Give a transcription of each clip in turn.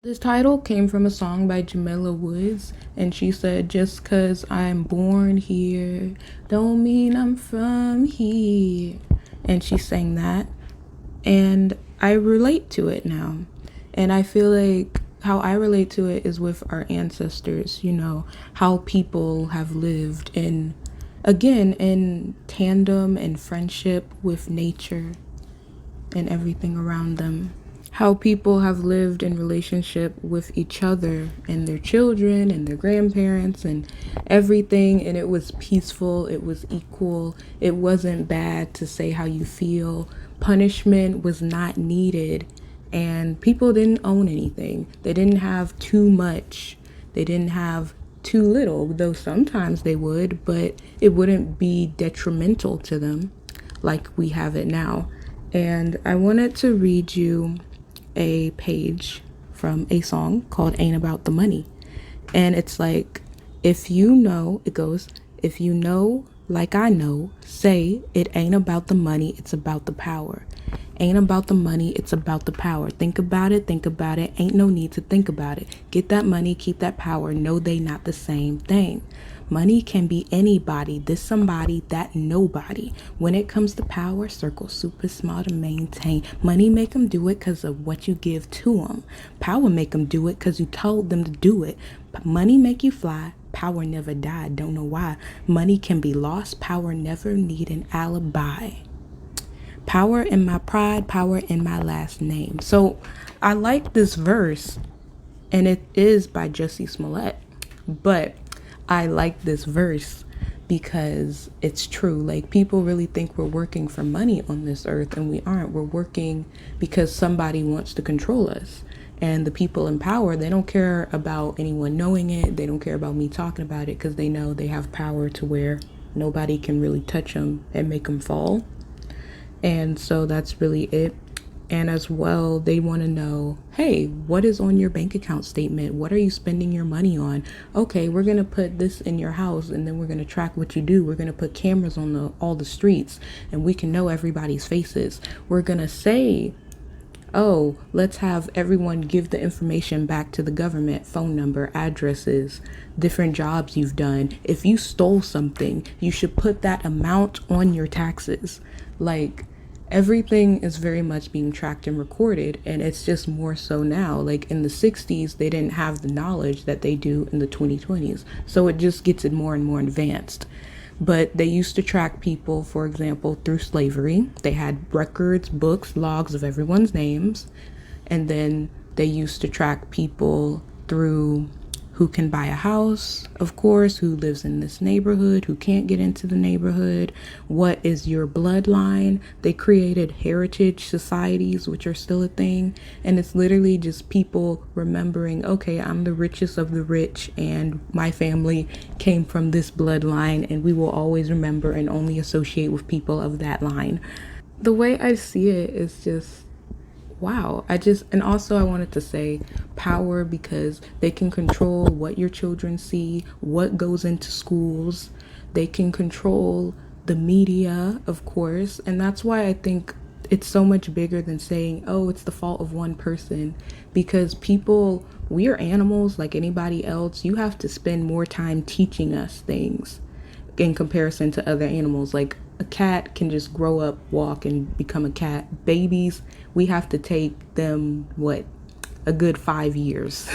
This title came from a song by Jamila Woods, and she said, "Just 'cause I'm born here, don't mean I'm from here." And she sang that, and I relate to it now. And I feel like how I relate to it is with our ancestors, how people have lived in tandem and friendship with nature and everything around them. How people have lived in relationship with each other and their children and their grandparents and everything, and it was peaceful, it was equal, it wasn't bad to say how you feel. Punishment was not needed, and people didn't own anything. They didn't have too much, they didn't have too little, though sometimes they would, but it wouldn't be detrimental to them like we have it now. And I wanted to read you a page from a song called Ain't About the Money. And it's like, it goes, if you know, like I know, say it ain't about the money, it's about the power. Ain't about the money, it's about the power. Think about it, ain't no need to think about it. Get that money, keep that power, no they not the same thing. Money can be anybody, this somebody, that nobody. When it comes to power, circle super small to maintain. Money make them do it because of what you give to them. Power make them do it because you told them to do it. Money make you fly, power never died, don't know why. Money can be lost, power never need an alibi. Power in my pride, power in my last name. So I like this verse, and it is by Jussie Smollett, but I like this verse because it's true. Like, people really think we're working for money on this earth, and we aren't. We're working because somebody wants to control us. And the people in power, they don't care about anyone knowing it. They don't care about me talking about it because they know they have power to where nobody can really touch them and make them fall. And so that's really it. And as well, they want to know, hey, what is on your bank account statement? What are you spending your money on? Okay, we're going to put this in your house, and then we're going to track what you do. We're going to put cameras on all the streets, and we can know everybody's faces. We're going to say, oh, let's have everyone give the information back to the government: phone number, addresses, different jobs you've done. If you stole something, you should put that amount on your taxes. Like, everything is very much being tracked and recorded, and it's just more so now. Like, in the 60s, they didn't have the knowledge that they do in the 2020s, so it just gets it more and more advanced. But they used to track people, for example, through slavery. They had records, books, logs of everyone's names. And then they used to track people through who can buy a house, of course, who lives in this neighborhood, who can't get into the neighborhood, what is your bloodline. They created heritage societies, which are still a thing. And it's literally just people remembering, okay, I'm the richest of the rich, and my family came from this bloodline, and we will always remember and only associate with people of that line. The way I see it is just, wow. And also I wanted to say power, because they can control what your children see, what goes into schools. They can control the media, of course. And that's why I think it's so much bigger than saying, oh, it's the fault of one person, because people, we are animals like anybody else. You have to spend more time teaching us things in comparison to other animals. Like, a cat can just grow up, walk, and become a cat. Babies, we have to take them, a good 5 years.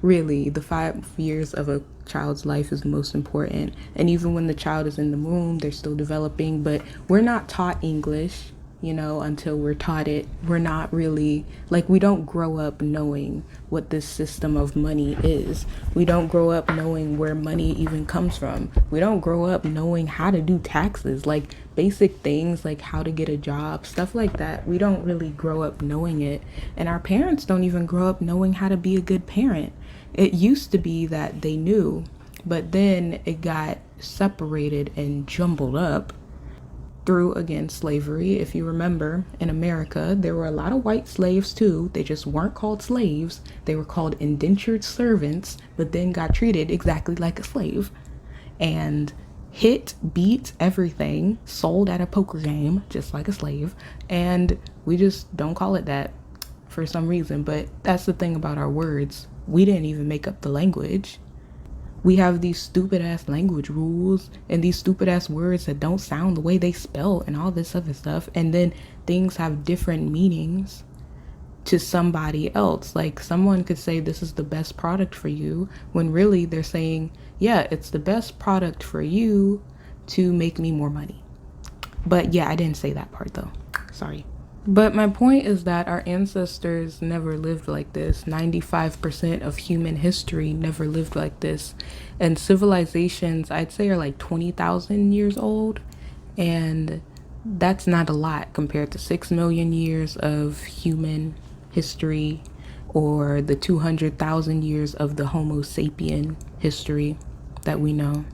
Really, the 5 years of a child's life is the most important. And even when the child is in the womb, they're still developing. But we're not taught English, until we're taught it. We're not really, like, we don't grow up knowing what this system of money is. We don't grow up knowing where money even comes from. We don't grow up knowing how to do taxes, like basic things like how to get a job, stuff like that. We don't really grow up knowing it. And our parents don't even grow up knowing how to be a good parent. It used to be that they knew, but then it got separated and jumbled up through, again, slavery. If you remember, in America, there were a lot of white slaves too. They just weren't called slaves. They were called indentured servants, but then got treated exactly like a slave. And hit, beat, everything, sold at a poker game, just like a slave. And we just don't call it that for some reason. But that's the thing about our words. We didn't even make up the language. We have these stupid ass language rules and these stupid ass words that don't sound the way they spell and all this other stuff. And then things have different meanings to somebody else. Like someone could say this is the best product for you when really they're saying, yeah, it's the best product for you to make me more money. But yeah, I didn't say that part though. Sorry. But my point is that our ancestors never lived like this. 95% of human history never lived like this. And civilizations, I'd say, are like 20,000 years old. And that's not a lot compared to 6 million years of human history or the 200,000 years of the Homo sapien history that we know.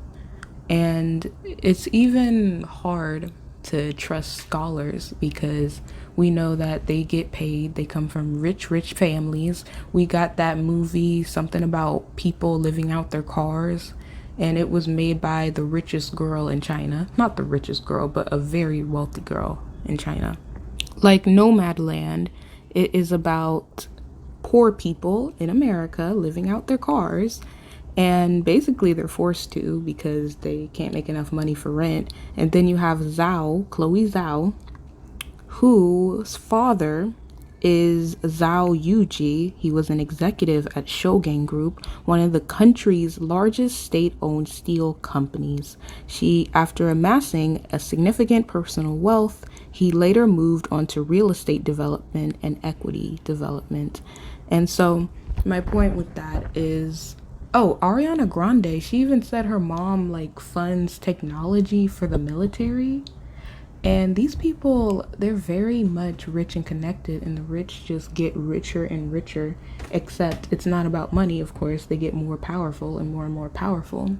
And it's even hard to trust scholars because we know that they get paid. They come from rich families. We got that movie, something about people living out their cars, and it was made by the richest girl in China. Not the richest girl, but a very wealthy girl in China. Like Nomadland, it is about poor people in America living out their cars, and basically they're forced to because they can't make enough money for rent. And then you have Chloe Zhao, whose father is Zhao Yuji. He was an executive at Shougang Group, one of the country's largest state-owned steel companies. After amassing a significant personal wealth, he later moved on to real estate development and equity development. And so my point with that is, Ariana Grande, she even said her mom like funds technology for the military. And these people, they're very much rich and connected, and the rich just get richer and richer, except it's not about money, of course. They get more powerful and more powerful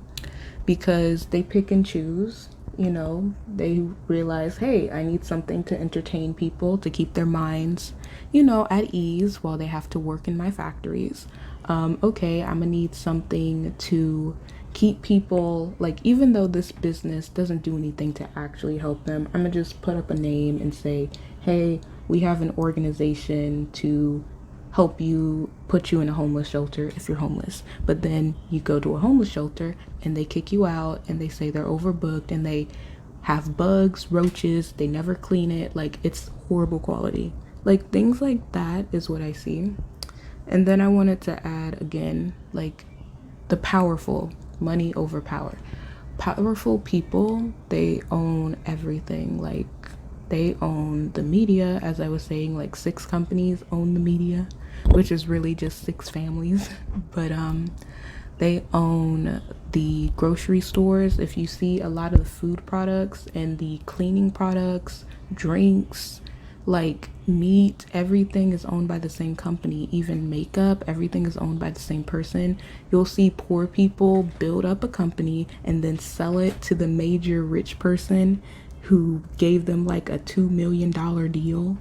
because they pick and choose. They realize, hey, I need something to entertain people, to keep their minds, at ease while they have to work in my factories. Okay, I'm gonna need something to keep people, like, even though this business doesn't do anything to actually help them, I'm gonna just put up a name and say, hey, we have an organization to help you, put you in a homeless shelter if you're homeless. But then you go to a homeless shelter and they kick you out and they say they're overbooked and they have bugs, roaches, they never clean it, like it's horrible quality. Like things like that is what I see. And then I wanted to add again, like the powerful, money over power. Powerful people, they own everything. Like they own the media, as I was saying, like 6 companies own the media, which is really just 6 families. But they own the grocery stores. If you see a lot of the food products and the cleaning products, drinks, like meat, everything is owned by the same company. Even makeup, everything is owned by the same person. You'll see poor people build up a company and then sell it to the major rich person who gave them like a $2 million deal.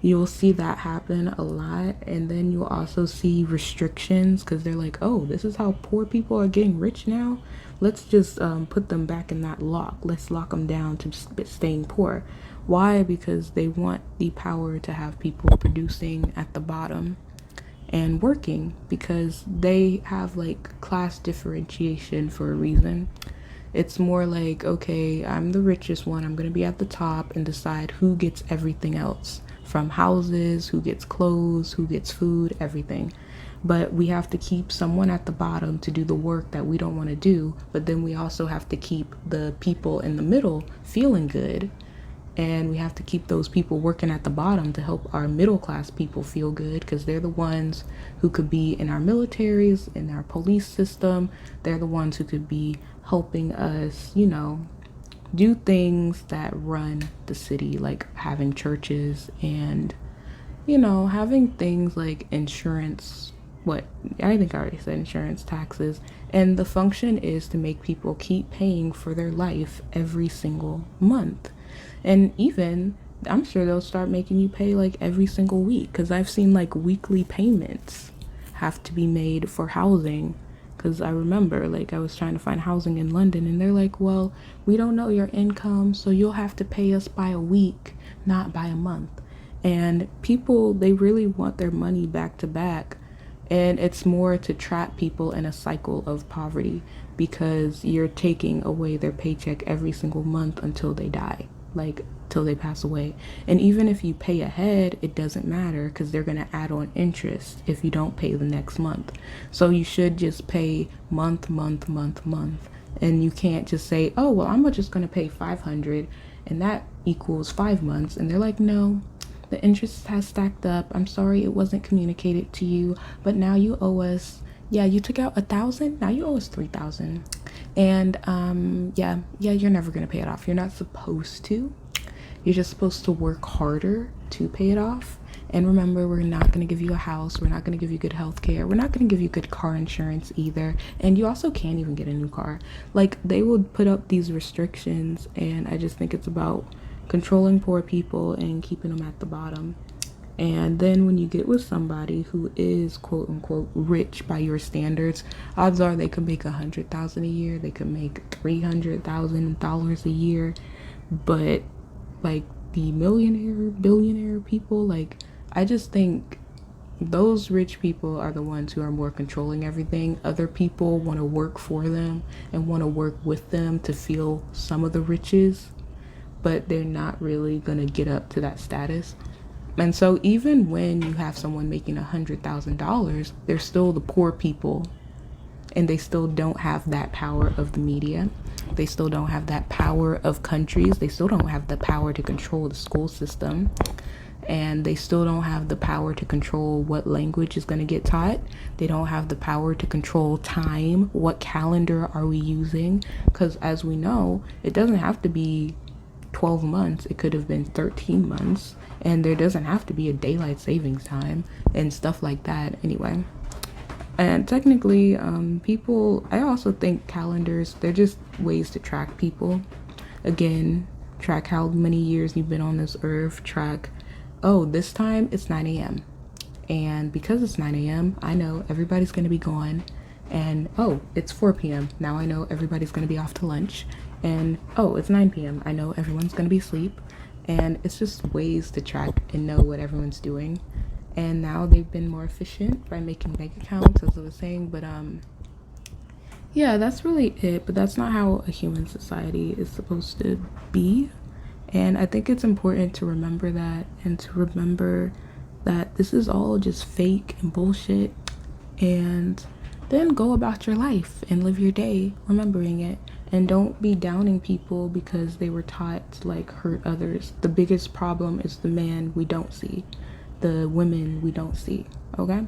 You'll see that happen a lot. And then you'll also see restrictions because they're like, oh, this is how poor people are getting rich now. Let's just put them back in that lock. Let's lock them down to staying poor. Why? Because they want the power to have people producing at the bottom and working, because they have like class differentiation for a reason. It's more like, okay, I'm the richest one, I'm gonna be at the top and decide who gets everything else, from houses, who gets clothes, who gets food, everything. But we have to keep someone at the bottom to do the work that we don't want to do, but then we also have to keep the people in the middle feeling good. And we have to keep those people working at the bottom to help our middle class people feel good, because they're the ones who could be in our militaries, in our police system. They're the ones who could be helping us, do things that run the city, like having churches and, having things like insurance. I think I already said insurance, taxes. And the function is to make people keep paying for their life every single month. And even, I'm sure they'll start making you pay like every single week, because I've seen like weekly payments have to be made for housing. Because I remember, like, I was trying to find housing in London and they're like, well, we don't know your income, so you'll have to pay us by a week, not by a month. And people, they really want their money back to back. And it's more to trap people in a cycle of poverty because you're taking away their paycheck every single month until they die, like till they pass away. And even if you pay ahead, it doesn't matter because they're going to add on interest if you don't pay the next month. So you should just pay month, month, month, month. And you can't just say, oh, well, I'm just going to pay 500 and that equals 5 months. And they're like, no, the interest has stacked up. I'm sorry it wasn't communicated to you, but now you owe us. Yeah, you took out 1,000. Now you owe us 3,000. And yeah, you're never gonna pay it off. You're not supposed to. You're just supposed to work harder to pay it off. And remember, we're not going to give you a house. We're not going to give you good health care. We're not going to give you good car insurance either. And you also can't even get a new car. Like, they would put up these restrictions, and I just think it's about controlling poor people and keeping them at the bottom. And then when you get with somebody who is quote unquote rich by your standards, odds are they could make $100,000 a year. They could make $300,000 a year. But like the millionaire, billionaire people, like, I just think those rich people are the ones who are more controlling everything. Other people want to work for them and want to work with them to feel some of the riches, but they're not really going to get up to that status. And so even when you have someone making $100,000, they're still the poor people, and they still don't have that power of the media. They still don't have that power of countries. They still don't have the power to control the school system. And they still don't have the power to control what language is going to get taught. They don't have the power to control time. What calendar are we using? Because as we know, it doesn't have to be 12 months. It could have been 13 months. And there doesn't have to be a daylight savings time and stuff like that anyway. And technically, people, I also think calendars, they're just ways to track people. Again, track how many years you've been on this earth, track, oh, this time it's 9 a.m. And because it's 9 a.m., I know everybody's going to be gone. And, oh, it's 4 p.m. Now I know everybody's going to be off to lunch. And, oh, it's 9 p.m. I know everyone's going to be asleep. And it's just ways to track and know what everyone's doing. And now they've been more efficient by making bank accounts, as I was saying. But yeah, that's really it. But that's not how a human society is supposed to be. And I think it's important to remember that, and to remember that this is all just fake and bullshit. And then go about your life and live your day remembering it. And don't be downing people because they were taught to like hurt others. The biggest problem is the man we don't see, the women we don't see, okay?